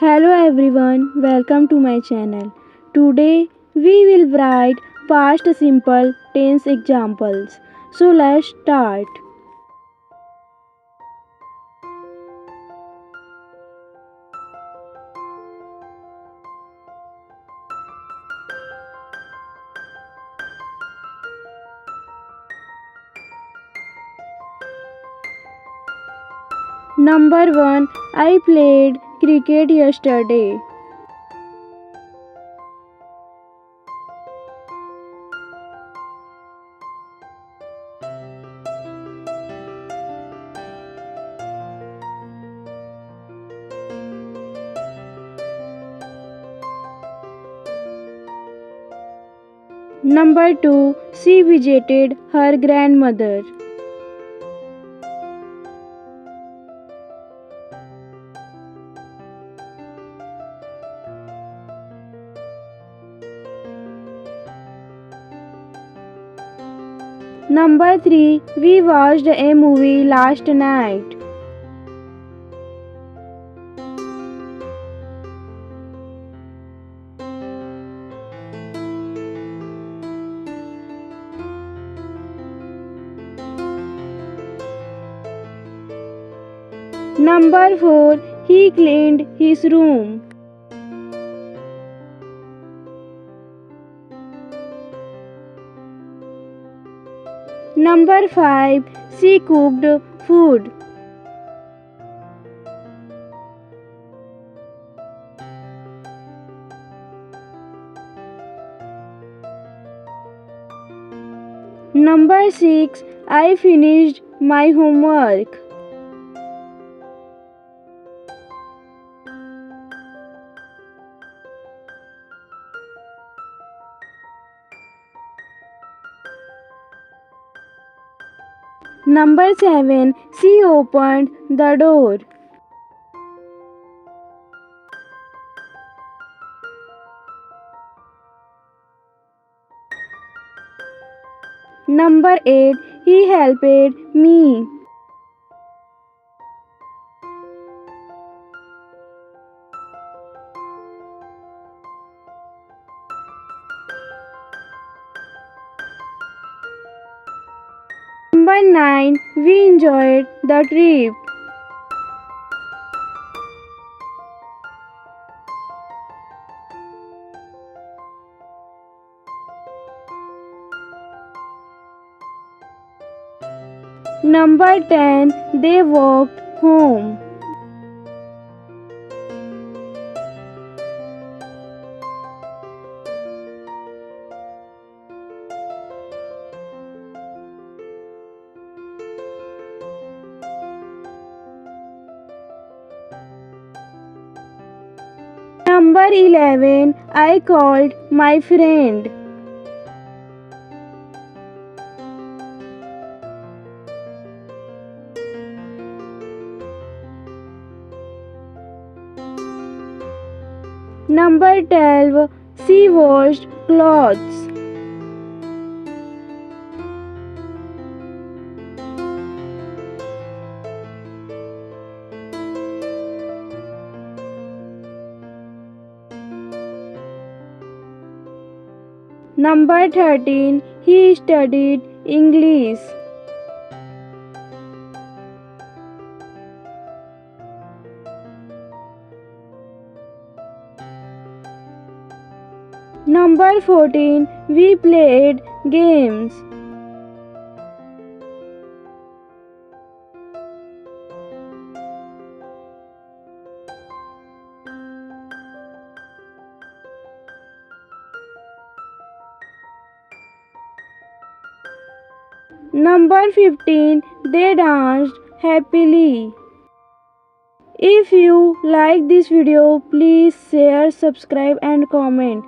Hello everyone, welcome to my channel. Today we will write past simple tense examples. So let's start. Number 1. I played cricket yesterday. Number 2. She visited her grandmother. Number 3. We watched a movie last night. Number 4. He cleaned his room. Number 5. She cooked food. Number 6. I finished my homework. Number 7. She opened the door. Number 8. He helped me. Number 9. We enjoyed the trip. Number 10. They walked home. Number 11. I called my friend. Number 12. She washed clothes. Number 13. He studied English. Number 14. We played games. Number 15. They danced happily. If you like this video, please share, subscribe and comment.